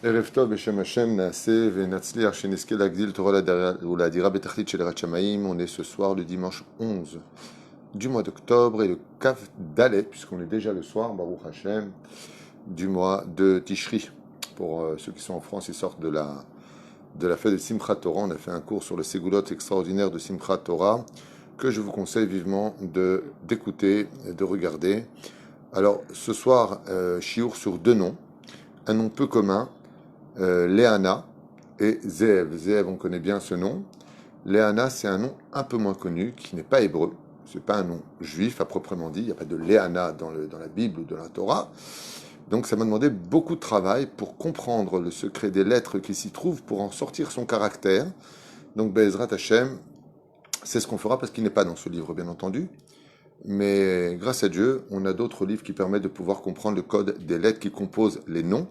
ערב טוב בשם השם נעשה ונצליח שנזכה להגדיל תורה ולהדירה בתחתית של יראת שמיים. On est ce soir le dimanche 11 du mois d'octobre et le Kaf Dalet, puisqu'on est déjà le soir, Baruch Hashem, du mois de Tishri. Pour ceux qui sont en France, ils sortent de la fête de Simchat Torah. On a fait un cours sur le Segulot extraordinaire de Simchat Torah que je vous conseille vivement d'écouter et de regarder. Alors ce soir, Shiur sur deux noms, un nom peu commun, Léana et Zeev. Zeev, on connaît bien ce nom. Léana, c'est un nom un peu moins connu, qui n'est pas hébreu. C'est pas un nom juif à proprement dit. Il n'y a pas de Léana dans la Bible ou dans la Torah. Donc ça m'a demandé beaucoup de travail pour comprendre le secret des lettres qui s'y trouvent, pour en sortir son caractère. Donc Be'ezrat Hashem, c'est ce qu'on fera parce qu'il n'est pas dans ce livre, bien entendu. Mais grâce à Dieu, on a d'autres livres qui permettent de pouvoir comprendre le code des lettres qui composent les noms,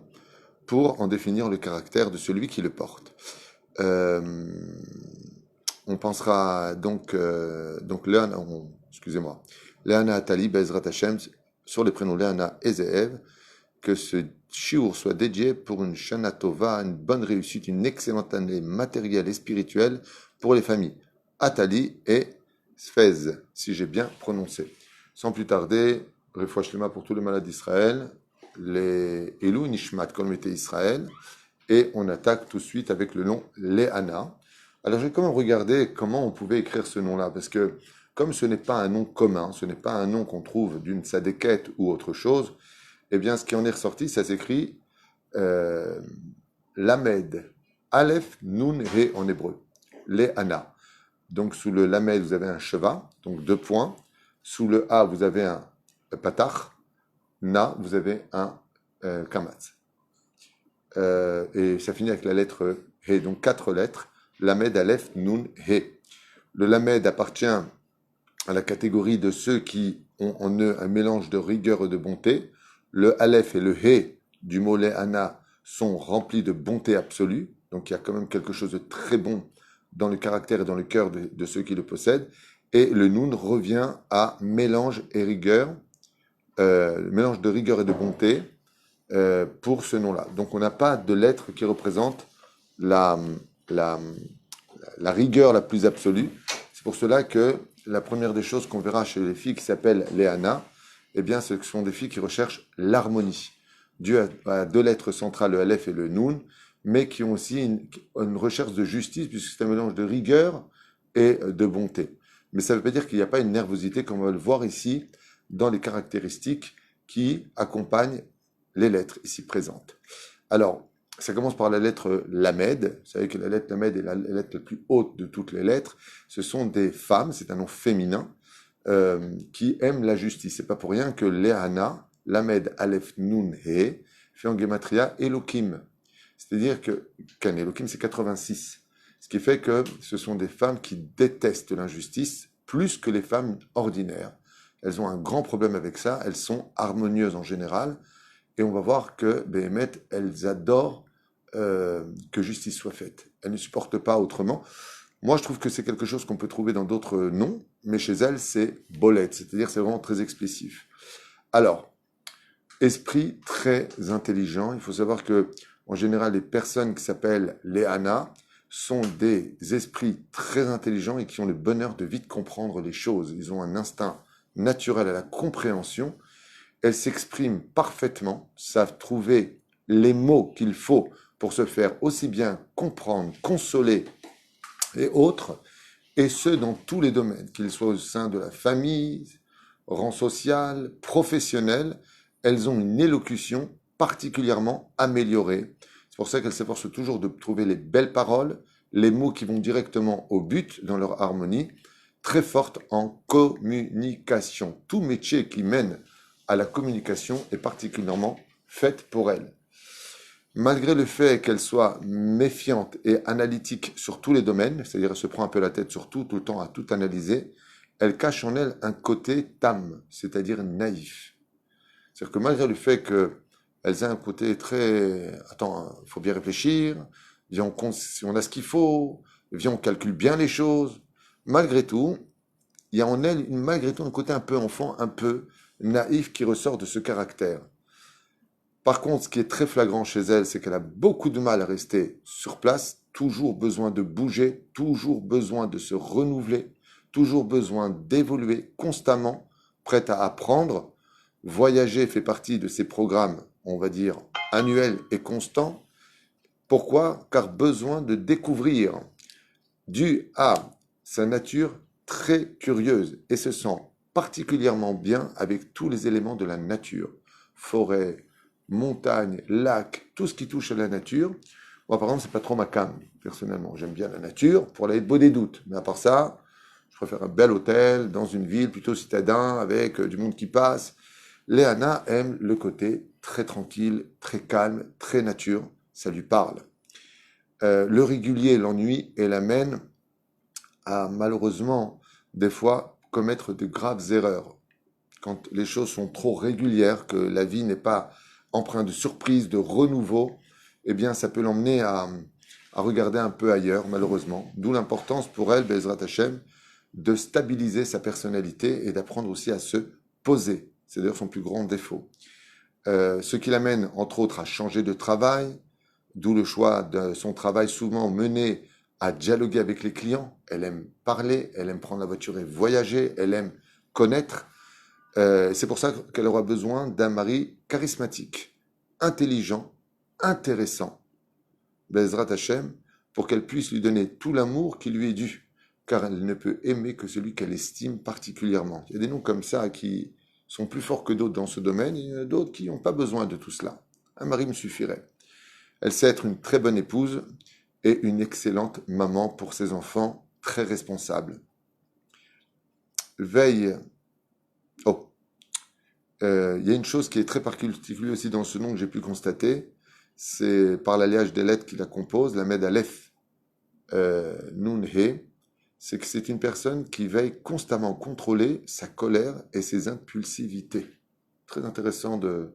pour en définir le caractère de celui qui le porte. On pensera donc Léana, excusez-moi, Léana Atali, Bezrat Hashem, sur les prénoms Léana et Zeev, que ce shiur soit dédié pour une Shana Tova, une bonne réussite, une excellente année matérielle et spirituelle pour les familles Atali et Sfez, si j'ai bien prononcé. Sans plus tarder, Refoua Shlema pour tous les malades d'Israël, les Elou Nishmat Kol Mete Israël, et on attaque tout de suite avec le nom Léana. Alors j'ai quand même regardé comment on pouvait écrire ce nom-là, parce que comme ce n'est pas un nom commun, ce n'est pas un nom qu'on trouve d'une sadéquette ou autre chose, eh bien ce qui en est ressorti, ça s'écrit Lamed, Aleph, Nun, He en hébreu, Léana. Donc sous le Lamed, vous avez un Sheva, donc 2 points. Sous le A, vous avez un Patach. Na, vous avez un Kamatz. Et ça finit avec la lettre He, donc 4 lettres. Lamed, Aleph, Nun, He. Le Lamed appartient à la catégorie de ceux qui ont en eux un mélange de rigueur et de bonté. Le Aleph et le He du mot Léana sont remplis de bonté absolue. Donc il y a quand même quelque chose de très bon dans le caractère et dans le cœur de ceux qui le possèdent. Et le Nun revient à mélange et rigueur, mélange de rigueur et de bonté pour ce nom-là. Donc on n'a pas de lettre qui représente la rigueur la plus absolue. C'est pour cela que la première des choses qu'on verra chez les filles qui s'appellent Léana, eh bien ce sont des filles qui recherchent l'harmonie. Dieu a 2 lettres centrales, le Aleph et le Nun, mais qui ont aussi une recherche de justice, puisque c'est un mélange de rigueur et de bonté. Mais ça ne veut pas dire qu'il n'y a pas une nervosité, comme on va le voir ici, dans les caractéristiques qui accompagnent les lettres ici présentes. Alors, ça commence par la lettre Lamed. Vous savez que la lettre Lamed est la lettre la plus haute de toutes les lettres. Ce sont des femmes, c'est un nom féminin, qui aiment la justice. C'est pas pour rien que Léana, Lamed, Aleph, Nun, He, fait en Gematria Elohim. C'est-à-dire que Elohim, c'est 86. Ce qui fait que ce sont des femmes qui détestent l'injustice plus que les femmes ordinaires. Elles ont un grand problème avec ça. Elles sont harmonieuses en général. Et on va voir que, Béhémet, elles adorent que justice soit faite. Elles ne supportent pas autrement. Moi, je trouve que c'est quelque chose qu'on peut trouver dans d'autres noms, mais chez elles, c'est bolette, c'est-à-dire c'est vraiment très explicite. Alors, esprit très intelligent. Il faut savoir que, en général, les personnes qui s'appellent Léana sont des esprits très intelligents et qui ont le bonheur de vite comprendre les choses. Ils ont un instinct naturel à la compréhension. Elles s'expriment parfaitement, savent trouver les mots qu'il faut pour se faire aussi bien comprendre, consoler et autres, et ce dans tous les domaines, qu'ils soient au sein de la famille, rang social, professionnel. Elles ont une élocution particulièrement améliorée. C'est pour ça qu'elles s'efforcent toujours de trouver les belles paroles, les mots qui vont directement au but dans leur harmonie, très fortes en communication. Tout métier qui mène à la communication est particulièrement faite pour elles. Malgré le fait qu'elle soit méfiante et analytique sur tous les domaines, c'est-à-dire elle se prend un peu la tête sur tout le temps à tout analyser, elle cache en elle un côté tam, c'est-à-dire naïf. C'est-à-dire que malgré le fait qu'elles aient un côté très... Attends, il faut bien réfléchir, viens, on a ce qu'il faut, viens, on calcule bien les choses. Malgré tout, il y a en elle, malgré tout, un côté un peu enfant, un peu naïf qui ressort de ce caractère. Par contre, ce qui est très flagrant chez elle, c'est qu'elle a beaucoup de mal à rester sur place, toujours besoin de bouger, toujours besoin de se renouveler, toujours besoin d'évoluer constamment, prête à apprendre. Voyager fait partie de ses programmes, on va dire, annuels et constants. Pourquoi? Car besoin de découvrir, dû à sa nature très curieuse et se sent particulièrement bien avec tous les éléments de la nature. Forêt, montagne, lac, tout ce qui touche à la nature. Moi, par exemple, c'est pas trop ma came, personnellement. J'aime bien la nature pour la beau des doutes. Mais à part ça, je préfère un bel hôtel dans une ville plutôt citadin avec du monde qui passe. Léana aime le côté très tranquille, très calme, très nature. Ça lui parle. Le régulier l'ennuie et l'amène à malheureusement des fois commettre de graves erreurs. Quand les choses sont trop régulières, que la vie n'est pas empreinte de surprise, de renouveau, eh bien ça peut l'emmener à regarder un peu ailleurs, malheureusement. D'où l'importance pour elle, Bezrat Hashem, de stabiliser sa personnalité et d'apprendre aussi à se poser. C'est d'ailleurs son plus grand défaut. Ce qui l'amène, entre autres, à changer de travail, d'où le choix de son travail souvent mené à dialoguer avec les clients. Elle aime parler, elle aime prendre la voiture et voyager, elle aime connaître. C'est pour ça qu'elle aura besoin d'un mari charismatique, intelligent, intéressant, Bezrat Hashem, pour qu'elle puisse lui donner tout l'amour qui lui est dû, car elle ne peut aimer que celui qu'elle estime particulièrement. Il y a des noms comme ça qui sont plus forts que d'autres dans ce domaine, et il y en a d'autres qui n'ont pas besoin de tout cela. Un mari me suffirait. Elle sait être une très bonne épouse et une excellente maman pour ses enfants, très responsable. Veille. Oh, il y a une chose qui est très particulière aussi dans ce nom que j'ai pu constater, c'est par l'alliage des lettres qui la composent, la Med Aleph Nun He, c'est que c'est une personne qui veille constamment contrôler sa colère et ses impulsivités. Très intéressant de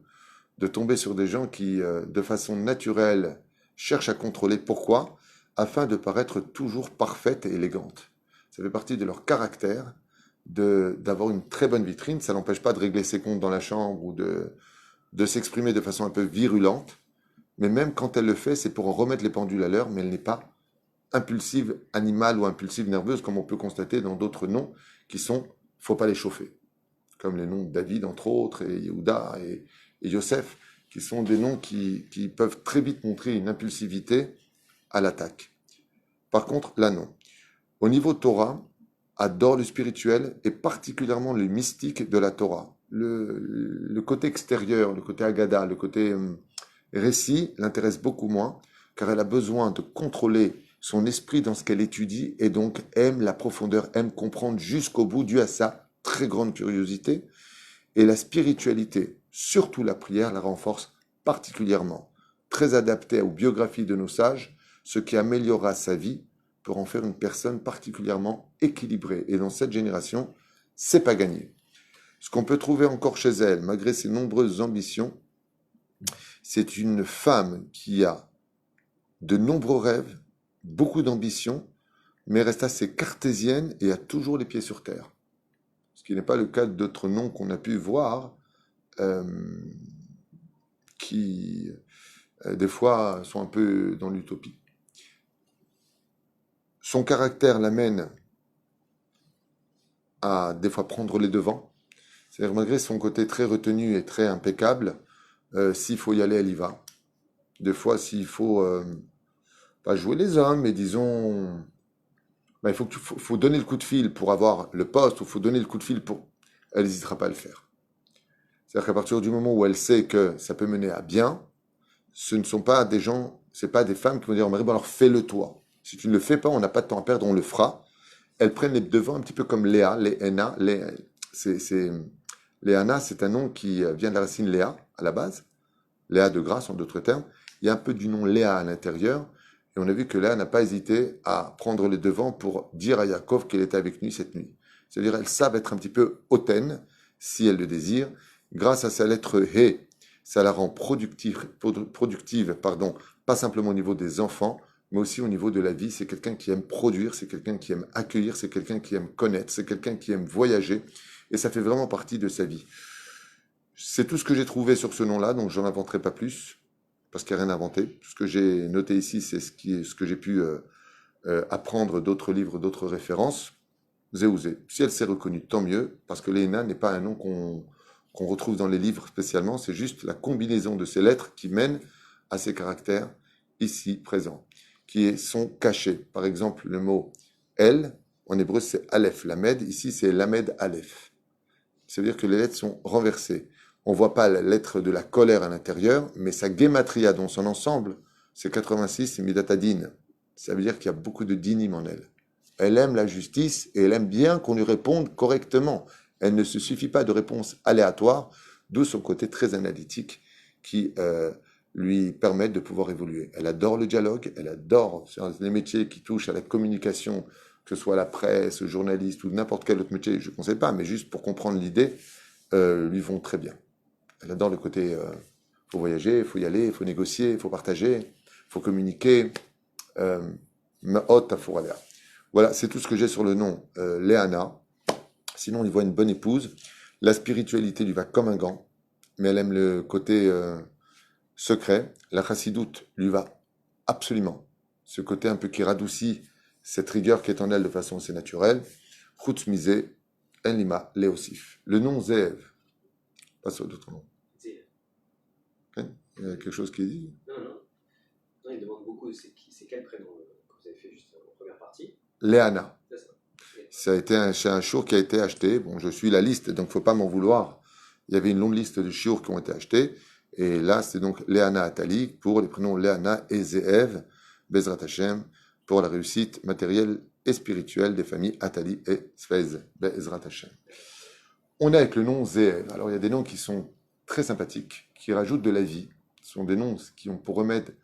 tomber sur des gens qui, de façon naturelle, cherchent à contrôler. Pourquoi? Afin de paraître toujours parfaite et élégante. Ça fait partie de leur caractère d'avoir une très bonne vitrine. Ça n'empêche pas de régler ses comptes dans la chambre ou de s'exprimer de façon un peu virulente. Mais même quand elle le fait, c'est pour en remettre les pendules à l'heure, mais elle n'est pas impulsive animale ou impulsive nerveuse, comme on peut constater dans d'autres noms qui sont « faut pas les chauffer », comme les noms de David, entre autres, et Yehuda et Yosef, qui sont des noms qui peuvent très vite montrer une impulsivité à l'attaque. Par contre, là, non. Au niveau Torah, adore le spirituel et particulièrement le mystique de la Torah. Le côté extérieur, le côté Agada, le côté récit l'intéresse beaucoup moins, car elle a besoin de contrôler son esprit dans ce qu'elle étudie et donc aime la profondeur, aime comprendre jusqu'au bout, dû à sa très grande curiosité. Et la spiritualité, surtout la prière, la renforce particulièrement. Très adaptée aux biographies de nos sages, ce qui améliorera sa vie pour en faire une personne particulièrement équilibrée. Et dans cette génération, c'est pas gagné. Ce qu'on peut trouver encore chez elle, malgré ses nombreuses ambitions, c'est une femme qui a de nombreux rêves, beaucoup d'ambitions, mais reste assez cartésienne et a toujours les pieds sur terre. Ce qui n'est pas le cas d'autres noms qu'on a pu voir, qui des fois sont un peu dans l'utopie. Son caractère l'amène à des fois prendre les devants. C'est-à-dire malgré son côté très retenu et très impeccable, s'il faut y aller, elle y va. Des fois, s'il faut pas jouer les hommes, mais disons, il faut donner le coup de fil pour avoir le poste, ou il faut donner le coup de fil pour... Elle n'hésitera pas à le faire. C'est-à-dire qu'à partir du moment où elle sait que ça peut mener à bien, ce ne sont pas des gens, c'est pas des femmes qui vont dire au mari, bon alors fais-le toi. Si tu ne le fais pas, on n'a pas de temps à perdre, on le fera. Elles prennent les devants un petit peu comme Léa, Léana. Léana, c'est un nom qui vient de la racine Léa, à la base. Léa de grâce, en d'autres termes. Il y a un peu du nom Léa à l'intérieur. Et on a vu que Léa n'a pas hésité à prendre les devants pour dire à Yaakov qu'elle était avec lui cette nuit. C'est-à-dire, elles savent être un petit peu hautaines, si elles le désirent. Grâce à sa lettre He, ça la rend productive, pas simplement au niveau des enfants, mais aussi au niveau de la vie. C'est quelqu'un qui aime produire, c'est quelqu'un qui aime accueillir, c'est quelqu'un qui aime connaître, c'est quelqu'un qui aime voyager. Et ça fait vraiment partie de sa vie. C'est tout ce que j'ai trouvé sur ce nom-là, donc j'en inventerai pas plus, parce qu'il n'y a rien à inventer. Tout ce que j'ai noté ici, c'est ce que j'ai pu apprendre d'autres livres, d'autres références. Zéouzé. Si elle s'est reconnue, tant mieux, parce que Léna n'est pas un nom qu'on retrouve dans les livres spécialement, c'est juste la combinaison de ces lettres qui mènent à ces caractères ici présents, qui sont cachés. Par exemple, le mot El, en hébreu c'est Aleph, Lamed, ici c'est Lamed Aleph. Ça veut dire que les lettres sont renversées. On ne voit pas la lettre de la colère à l'intérieur, mais sa guématria dans son ensemble, c'est 86, c'est Midatadin. Ça veut dire qu'il y a beaucoup de dinim en elle. Elle aime la justice et elle aime bien qu'on lui réponde correctement. Elle ne se suffit pas de réponses aléatoires, d'où son côté très analytique qui lui permet de pouvoir évoluer. Elle adore le dialogue, elle adore les métiers qui touchent à la communication, que ce soit la presse, le journaliste ou n'importe quel autre métier, je ne conseille pas, mais juste pour comprendre l'idée, lui vont très bien. Elle adore le côté, faut voyager, il faut y aller, il faut négocier, il faut partager, il faut communiquer. Voilà, c'est tout ce que j'ai sur le nom Léana. Sinon, il voit une bonne épouse. La spiritualité lui va comme un gant, mais elle aime le côté secret. La chassidoute lui va absolument. Ce côté un peu qui radoucit cette rigueur qui est en elle de façon assez naturelle. Chutz misé, en lima, léosif. Le nom Zéev. Pas sur d'autres noms. Okay. Il y a quelque chose qui est dit? Non, il demande beaucoup, c'est quel prénom que vous avez fait juste en première partie? Léana. C'est ça. Ça a été c'est un chiour qui a été acheté. Bon, je suis la liste, donc faut pas m'en vouloir. Il y avait une longue liste de chiours qui ont été achetés. Et là, c'est donc Léana Atali pour les prénoms Léana et Zeev, Bezrat Hashem, pour la réussite matérielle et spirituelle des familles Atali et Sfez, Bezrat Hashem. On est avec le nom Zeev. Alors, il y a des noms qui sont très sympathiques, qui rajoutent de la vie. Ce sont des noms qui ont pour remède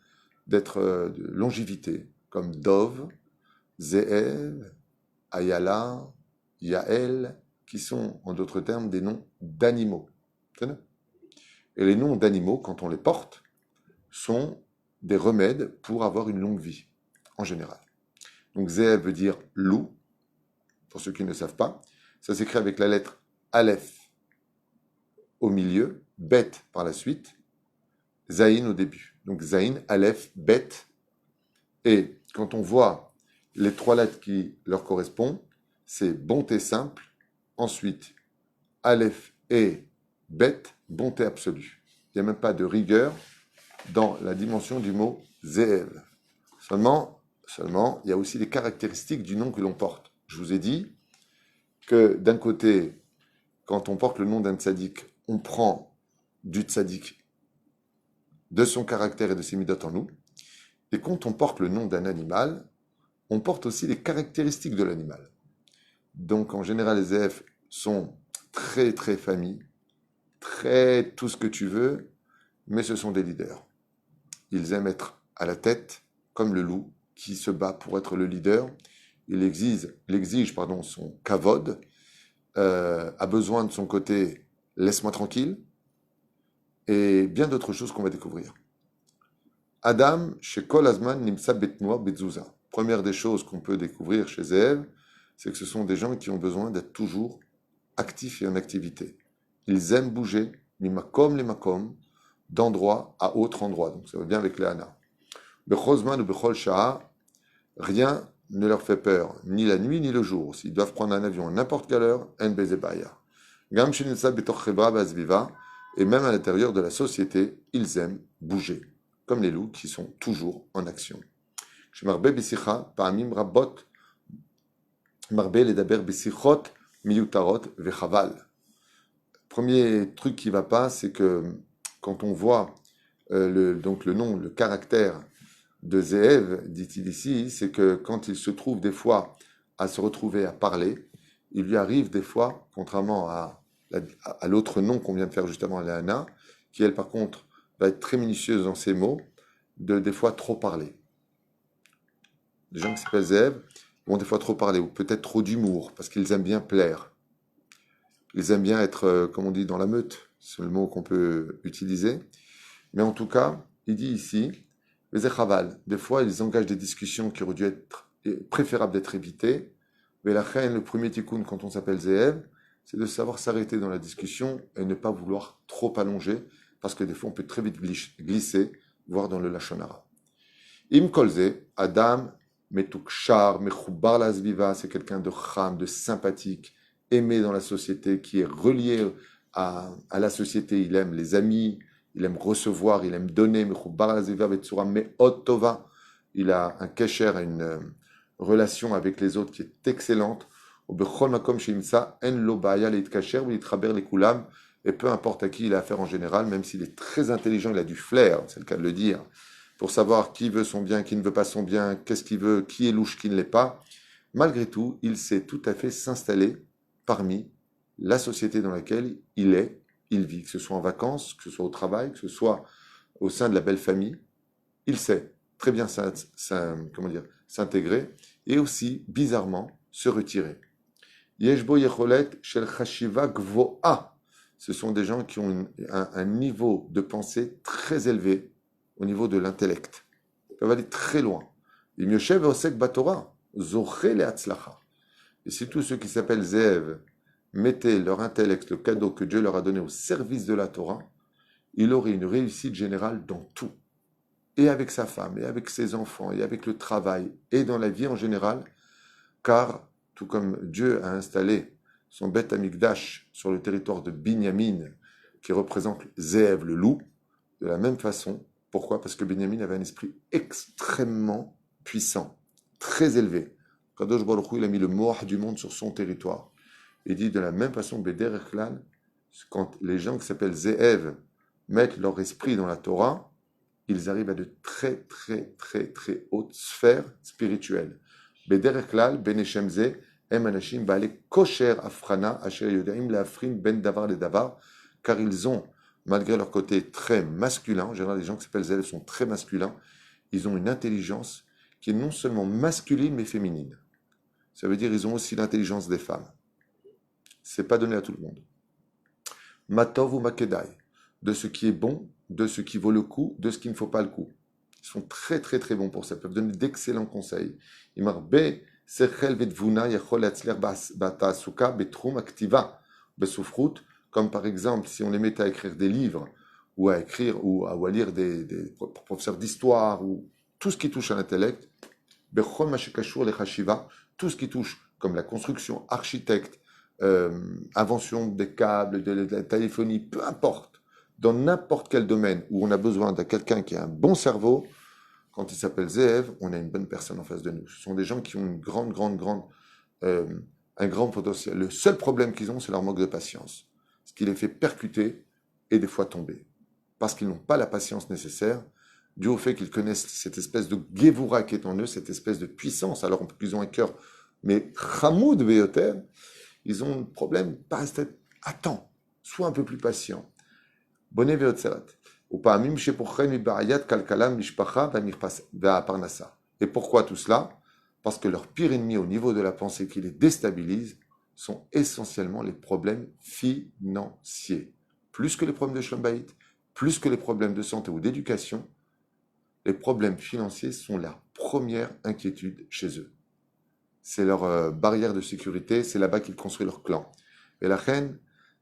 d'être de longévité, comme Dov, Zeev, Ayala, Yael, qui sont, en d'autres termes, des noms d'animaux. Et les noms d'animaux, quand on les porte, sont des remèdes pour avoir une longue vie, en général. Donc, Zeev veut dire loup, pour ceux qui ne savent pas. Ça s'écrit avec la lettre Aleph au milieu, Bet par la suite, Zaïn au début. Donc, Zaïn, Aleph, Bet. Et quand on voit les trois lettres qui leur correspondent, c'est bonté simple, ensuite Aleph et Bet, bonté absolue. Il n'y a même pas de rigueur dans la dimension du mot Zeev. Seulement, il y a aussi les caractéristiques du nom que l'on porte. Je vous ai dit que d'un côté, quand on porte le nom d'un tzaddik, on prend du tzaddik, de son caractère et de ses midotes en nous. Et quand on porte le nom d'un animal, on porte aussi les caractéristiques de l'animal. Donc, en général, les EF sont très, très famille, très tout ce que tu veux, mais ce sont des leaders. Ils aiment être à la tête, comme le loup, qui se bat pour être le leader. Il exige son kavod, a besoin de son côté « laisse-moi tranquille », et bien d'autres choses qu'on va découvrir. Adam, chez Kol Azman Nimsa Betnoa Betzouza. Première des choses qu'on peut découvrir chez Zeev, c'est que ce sont des gens qui ont besoin d'être toujours actifs et en activité. Ils aiment bouger, mimakom les makom, d'endroit à autre endroit. Donc ça va bien avec les Hana. Bechozman ou Bechol Sha'a, rien ne leur fait peur, ni la nuit ni le jour. S'ils doivent prendre un avion à n'importe quelle heure, en bezebaya. Gam shenitsa betoch chevra bazviva, et même à l'intérieur de la société, ils aiment bouger, comme les loups qui sont toujours en action. Shemarbe bisicha, pa'amim rabot, marbe ledaber bisichot, miyutarot vechaval. Premier truc qui va pas, c'est que quand on voit le nom, le caractère de Zeev, dit-il ici, c'est que quand il se trouve des fois à se retrouver à parler, il lui arrive des fois, contrairement à l'autre nom qu'on vient de faire justement à Léana, qui elle par contre va être très minutieuse dans ses mots, de des fois trop parler. Les gens qui s'appellent Zeev vont des fois trop parler, ou peut-être trop d'humour, parce qu'ils aiment bien plaire. Ils aiment bien être, comme on dit, dans la meute, c'est le mot qu'on peut utiliser. Mais en tout cas, il dit ici, les echaval, des fois ils engagent des discussions qui auraient dû être préférables d'être évitées. Mais la reine, le premier tikkun quand on s'appelle Zeev, c'est de savoir s'arrêter dans la discussion et ne pas vouloir trop allonger, parce que des fois on peut très vite glisser, voire dans le lachon hara. Im kolze, Adam, metukshar, mechoubar la zviva, c'est quelqu'un de cham, de sympathique, aimé dans la société, qui est relié à la société. Il aime les amis, il aime recevoir, il aime donner, mechoubar la zviva, betsura me'ot tova. Il a un kesher, une relation avec les autres qui est excellente. Et peu importe à qui il a affaire en général, même s'il est très intelligent, il a du flair, c'est le cas de le dire, pour savoir qui veut son bien, qui ne veut pas son bien, qu'est-ce qu'il veut, qui est louche, qui ne l'est pas. Malgré tout, il sait tout à fait s'installer parmi la société dans laquelle il vit, que ce soit en vacances, que ce soit au travail, que ce soit au sein de la belle famille. Il sait très bien s'intégrer et aussi, bizarrement, se retirer. Yeshbo Yecholet Shel Chashiva Gvoa. Ce sont des gens qui ont un niveau de pensée très élevé au niveau de l'intellect. Ils peuvent aller très loin. Et si tous ceux qui s'appellent Zeev mettaient leur intellect, le cadeau que Dieu leur a donné au service de la Torah, il aurait une réussite générale dans tout. Et avec sa femme, et avec ses enfants, et avec le travail, et dans la vie en général, car tout comme Dieu a installé son Beth Amikdash sur le territoire de Binyamin, qui représente Zeev, le loup, de la même façon. Pourquoi? Parce que Binyamin avait un esprit extrêmement puissant, très élevé. Kadosh Baruch Hu, il a mis le Moach du monde sur son territoire. Il dit de la même façon, Bederech Klal, quand les gens qui s'appellent Zeev mettent leur esprit dans la Torah, ils arrivent à de très, très, très, très hautes sphères spirituelles. Bederech Klal, Beneshem Ze, Em Anashim, Baale Kosher Afrana, Asher Yodaim, Leafrin, Ben Davar, Le Davar, car ils ont, malgré leur côté très masculin, en général, les gens qui s'appellent Zeev sont très masculins, ils ont une intelligence qui est non seulement masculine, mais féminine. Ça veut dire qu'ils ont aussi l'intelligence des femmes. C'est pas donné à tout le monde. Matov ou Makedai, de ce qui est bon, de ce qui vaut le coup, de ce qui ne faut pas le coup. Ils sont très très très bons pour ça, ils peuvent donner d'excellents conseils. Imarbe sechel vetvuna yachol yatzler batasuka betrum aktiva besufrut, comme par exemple si on les mettait à écrire des livres ou à écrire ou à lire des professeurs d'histoire ou tout ce qui touche à l'intellect, bechol mashekashur lechashiva, tout ce qui touche comme la construction, architecte, invention des câbles, de la téléphonie, peu importe, dans n'importe quel domaine où on a besoin de quelqu'un qui a un bon cerveau, quand il s'appelle Zeev, on a une bonne personne en face de nous. Ce sont des gens qui ont un grand potentiel. Le seul problème qu'ils ont, c'est leur manque de patience. Ce qui les fait percuter et des fois tomber. Parce qu'ils n'ont pas la patience nécessaire, dû au fait qu'ils connaissent cette espèce de Gevura qui est en eux, cette espèce de puissance, alors qu'ils ont un cœur, mais Chamoud Veyoter, ils ont un problème, pas rester, attends, sois un peu plus patient. Bonnet Veyoterat. Et pourquoi tout cela? Parce que leur pire ennemi au niveau de la pensée qui les déstabilise sont essentiellement les problèmes financiers. Plus que les problèmes de Shalom Bayit, plus que les problèmes de santé ou d'éducation, les problèmes financiers sont la première inquiétude chez eux. C'est leur barrière de sécurité, c'est là-bas qu'ils construisent leur clan. Et la reine,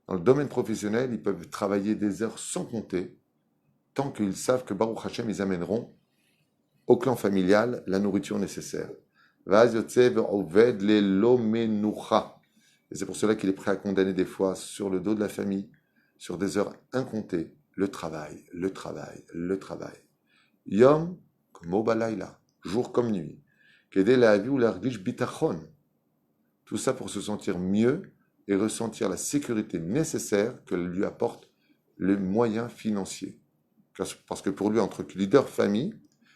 dans le domaine professionnel, ils peuvent travailler des heures sans compter, tant qu'ils savent que Baruch Hashem, ils amèneront au clan familial la nourriture nécessaire. Et c'est pour cela qu'il est prêt à condamner des fois sur le dos de la famille, sur des heures incomptées, le travail. Yom comme balayla, jour comme nuit. Tout ça pour se sentir mieux et ressentir la sécurité nécessaire que lui apporte les moyens financiers. Parce que pour lui, entre leader famille,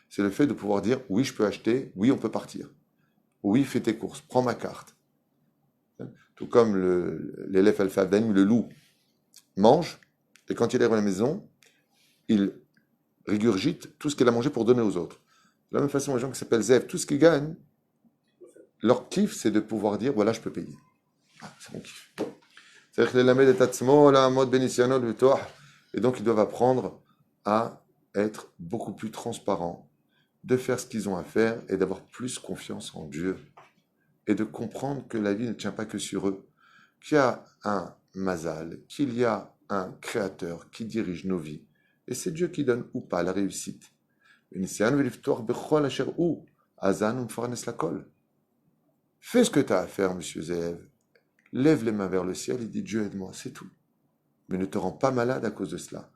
c'est le fait de pouvoir dire oui, je peux acheter, oui, on peut partir. Oui, fais tes courses, prends ma carte. Tout comme l'élève alpha-daim, le loup, mange, et quand il arrive à la maison, il régurgite tout ce qu'il a mangé pour donner aux autres. De la même façon, les gens qui s'appellent Zev, tout ce qu'ils gagnent, leur kiff, c'est de pouvoir dire voilà, je peux payer. Ah, c'est mon kiff. C'est-à-dire que les lamed et tatsmo, la mode bénitiano, le toh, et donc ils doivent apprendre à être beaucoup plus transparents, de faire ce qu'ils ont à faire et d'avoir plus confiance en Dieu et de comprendre que la vie ne tient pas que sur eux, qu'il y a un mazal, qu'il y a un créateur qui dirige nos vies. Et c'est Dieu qui donne ou pas la réussite. Fais ce que tu as à faire, monsieur Zeev. Lève les mains vers le ciel et dis Dieu aide-moi, c'est tout. Mais ne te rends pas malade à cause de cela.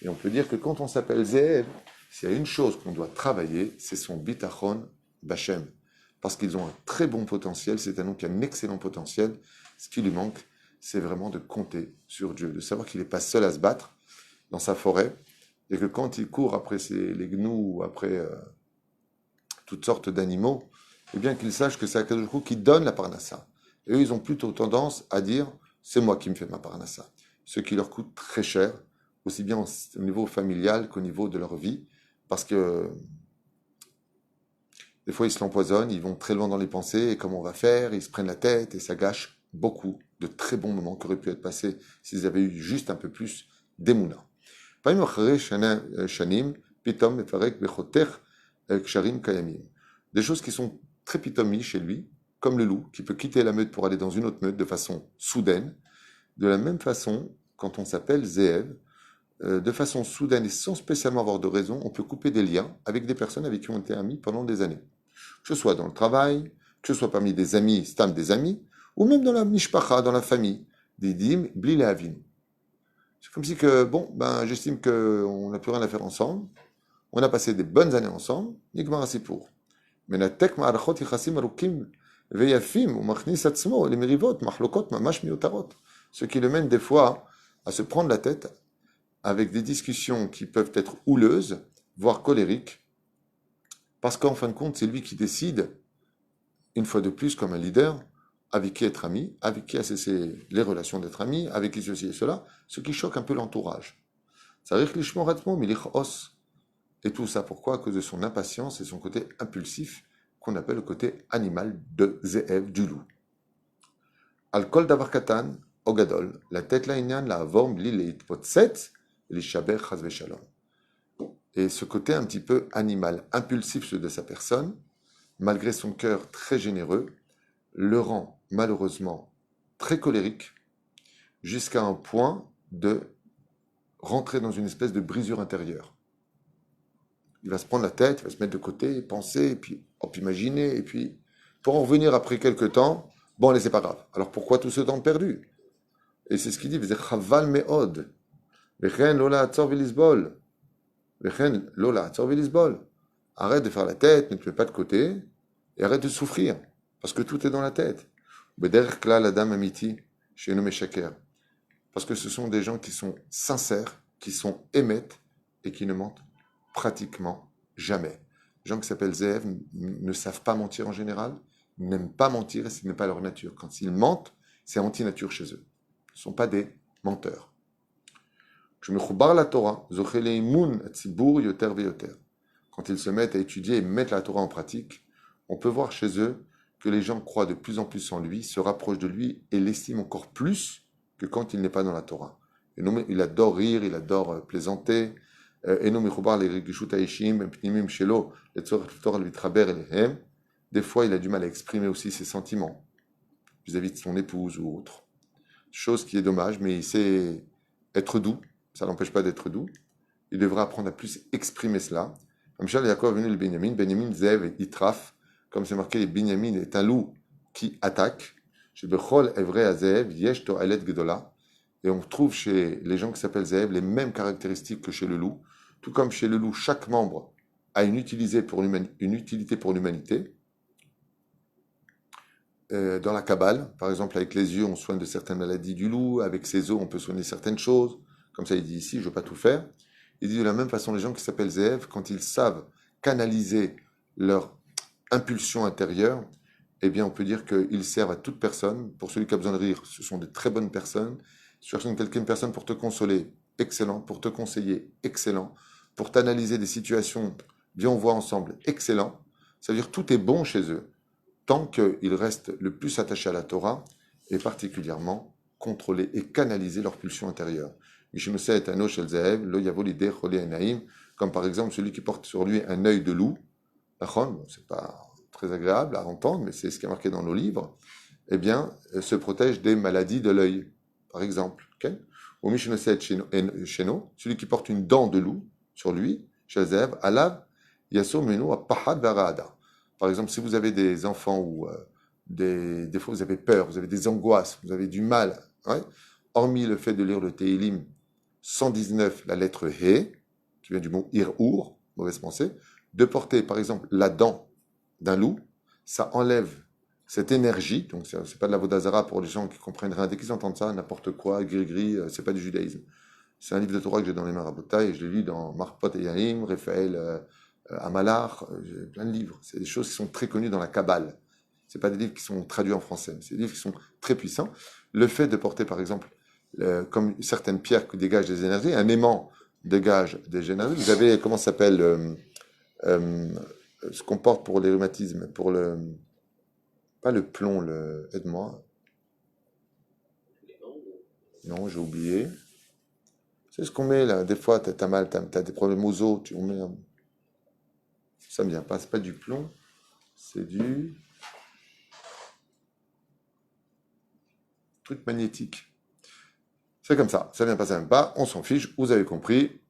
Et on peut dire que quand on s'appelle Zeev, s'il y a une chose qu'on doit travailler, c'est son bitachon bachem. Parce qu'ils ont un très bon potentiel, c'est un nom qui a un excellent potentiel. Ce qui lui manque, c'est vraiment de compter sur Dieu, de savoir qu'il n'est pas seul à se battre dans sa forêt, et que quand il court après les gnous ou après toutes sortes d'animaux, eh bien qu'il sache que c'est Akadosh Baruch Hu qui donne la parnassa. Et eux, ils ont plutôt tendance à dire, c'est moi qui me fais ma parnassa. Ce qui leur coûte très cher, aussi bien au niveau familial qu'au niveau de leur vie, parce que des fois, ils se l'empoisonnent, ils vont très loin dans les pensées, et comment on va faire, ils se prennent la tête, et ça gâche beaucoup de très bons moments qui auraient pu être passés s'ils avaient eu juste un peu plus d'émouna. Des choses qui sont très pitomies chez lui, comme le loup, qui peut quitter la meute pour aller dans une autre meute de façon soudaine. De la même façon, quand on s'appelle Zeev, de façon soudaine et sans spécialement avoir de raison, on peut couper des liens avec des personnes avec qui on était amis pendant des années. Que ce soit dans le travail, que ce soit parmi des amis, stam des amis, ou même dans la mishpacha, dans la famille, des dim, bli le avin. C'est comme si que, bon, ben, j'estime qu'on n'a plus rien à faire ensemble, on a passé des bonnes années ensemble, nigmar pour. Mais la tek ma'arachot yichasim arukim veyafim ou machnis atzmo les merivot machlokot mamash miotarot. Ce qui le mène des fois à se prendre la tête avec des discussions qui peuvent être houleuses, voire colériques, parce qu'en fin de compte, c'est lui qui décide, une fois de plus, comme un leader, avec qui être ami, avec qui a cessé les relations d'être ami, avec qui ceci et cela, ce qui choque un peu l'entourage. Et tout ça, pourquoi? À cause de son impatience et son côté impulsif, qu'on appelle le côté animal de Zeev, du loup. Al-Kol Davar Katan, Ogadol, la tête la inyan, la avorm, l'ileit potset, l'ishaber chas veshalom. Et ce côté un petit peu animal, impulsif de sa personne, malgré son cœur très généreux, le rend malheureusement très colérique, jusqu'à un point de rentrer dans une espèce de brisure intérieure. Il va se prendre la tête, il va se mettre de côté, penser, et puis hop, imaginer, et puis pour en revenir après quelques temps, bon, allez, c'est pas grave. Alors pourquoi tout ce temps perdu? Et c'est ce qu'il dit, chaval me'od, vechen lola atzor velisbol, vechen lola atzor velisbol. Arrête de faire la tête, ne te mets pas de côté, et arrête de souffrir, parce que tout est dans la tête. Bederch kla la dame amiti, chez nous Meshaker. Parce que ce sont des gens qui sont sincères, qui sont émettes, et qui ne mentent pratiquement jamais. Les gens qui s'appellent Zeev ne savent pas mentir en général, n'aiment pas mentir et ce n'est pas leur nature. Quand ils mentent, c'est anti-nature chez eux. Ce ne sont pas des menteurs. Quand ils se mettent à étudier et mettre la Torah en pratique, on peut voir chez eux que les gens croient de plus en plus en lui, se rapprochent de lui et l'estiment encore plus que quand il n'est pas dans la Torah. Et non, il adore rire, il adore plaisanter. Des fois, il a du mal à exprimer aussi ses sentiments vis-à-vis de son épouse ou autre. Chose qui est dommage, mais il sait être doux. Ça n'empêche pas d'être doux. Il devrait apprendre à plus exprimer cela. Comme Charles Yaakov est venu le Benjamin. Benjamin, Zev et Itraf. Comme c'est marqué, Benjamin est un loup qui attaque. Chez Bechol, Evre à Zev, Yesh To'alet Gdola. Et on trouve chez les gens qui s'appellent Zev les mêmes caractéristiques que chez le loup. Tout comme chez le loup, chaque membre a une utilité pour l'humanité. Dans la Kabbale, par exemple, avec les yeux, on soigne de certaines maladies du loup. Avec ses os, on peut soigner certaines choses. Comme ça, il dit ici, je ne veux pas tout faire. Il dit de la même façon, les gens qui s'appellent Zeev, quand ils savent canaliser leur impulsion intérieure, eh bien, on peut dire qu'ils servent à toute personne. Pour celui qui a besoin de rire, ce sont de très bonnes personnes. Si tu cherches une personne pour te consoler, excellent. Pour te conseiller, excellent. Pour t'analyser des situations, viens, on voit ensemble, excellent. Ça veut dire que tout est bon chez eux, tant qu'ils restent le plus attachés à la Torah, et particulièrement contrôler et canaliser leur pulsion intérieure. Comme par exemple celui qui porte sur lui un œil de loup. Bon, c'est pas très agréable à entendre, mais c'est ce qui est marqué dans nos livres, eh bien, se protège des maladies de l'œil, par exemple. Ok. Ou Mishnoset Sheno, celui qui porte une dent de loup sur lui, Shazev, Alav, Yasso Menu, Pahad Varada. Par exemple, si vous avez des enfants ou des fois vous avez peur, vous avez des angoisses, vous avez du mal, ouais, hormis le fait de lire le Teilim 119, la lettre He, qui vient du mot Ir-Ur, mauvaise pensée, de porter par exemple la dent d'un loup, ça enlève cette énergie, donc c'est pas de la Vodazara pour les gens qui comprennent rien, dès qu'ils entendent ça, n'importe quoi, gris-gris, c'est pas du judaïsme. C'est un livre de Torah que j'ai dans les mains à et je l'ai lu dans Marpot et Yaim, Raphaël Amalar, j'ai plein de livres. C'est des choses qui sont très connues dans la Kabbale. C'est pas des livres qui sont traduits en français, c'est des livres qui sont très puissants. Le fait de porter, par exemple, comme certaines pierres qui dégagent des énergies, un aimant dégage des énergies. Vous avez, comment ça s'appelle, ce qu'on porte pour les rhumatismes, pour le, pas le plomb, aide-moi. Non, j'ai oublié. C'est ce qu'on met là. Des fois, t'as mal, t'as des problèmes aux os, on met. Ça me vient pas. C'est pas du plomb, c'est du truc magnétique. C'est comme ça. Ça vient pas, ça vient pas. On s'en fiche. Vous avez compris.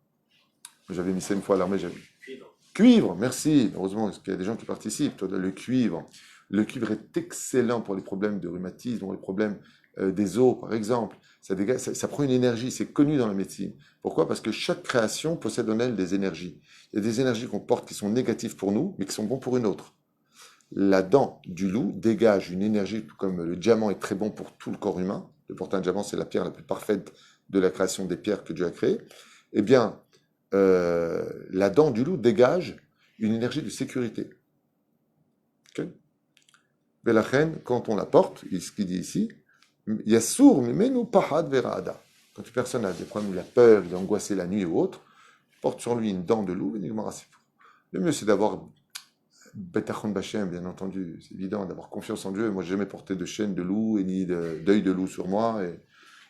J'avais mis ça une fois à l'armée. Cuivre, merci. Heureusement qu'il y a des gens qui participent. Le cuivre. Le cuivre est excellent pour les problèmes de rhumatisme, pour les problèmes des os, par exemple. Ça prend une énergie, c'est connu dans la médecine. Pourquoi? Parce que chaque création possède en elle des énergies. Il y a des énergies qu'on porte qui sont négatives pour nous, mais qui sont bonnes pour une autre. La dent du loup dégage une énergie, tout comme le diamant est très bon pour tout le corps humain. De porter un diamant, c'est la pierre la plus parfaite de la création des pierres que Dieu a créées. Eh bien, la dent du loup dégage une énergie de sécurité. Okay. Belachen, quand on la porte, ce qu'il dit ici, Yassour, mais nous pahad verada. Quand une personne a des problèmes, il a peur, il est angoissé la nuit ou autre, porte sur lui une dent de loup, le mieux c'est d'avoir Betachon Bachem, bien entendu, c'est évident, d'avoir confiance en Dieu. Moi, j'ai jamais porté de chaîne de loup et ni d'œil de loup sur moi,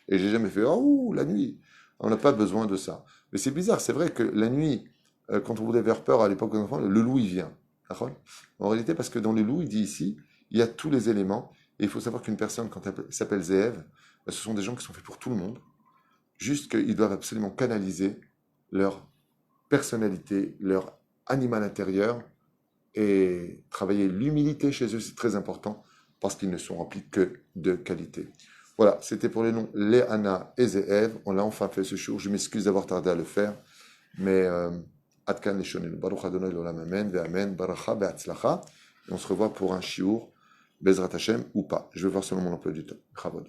et j'ai jamais fait oh la nuit. On n'a pas besoin de ça. Mais c'est bizarre, c'est vrai que la nuit, quand on voulait faire peur à l'époque des enfants, le loup il vient. En réalité, parce que dans les loups, il dit ici, il y a tous les éléments. Et il faut savoir qu'une personne, quand elle s'appelle Zéev, ce sont des gens qui sont faits pour tout le monde. Juste qu'ils doivent absolument canaliser leur personnalité, leur animal intérieur, et travailler l'humilité chez eux, c'est très important, parce qu'ils ne sont remplis que de qualité. Voilà, c'était pour les noms Léana et Zéev. On l'a enfin fait ce jour. Je m'excuse d'avoir tardé à le faire, mais Adkan Leshonenu. Baruch Adonai l'olam amen, ve'amen, baracha be'atzlacha. Et on se revoit pour un shiur, Bezrat Hashem ou pas. Je vais voir selon mon emploi du temps. Chavod.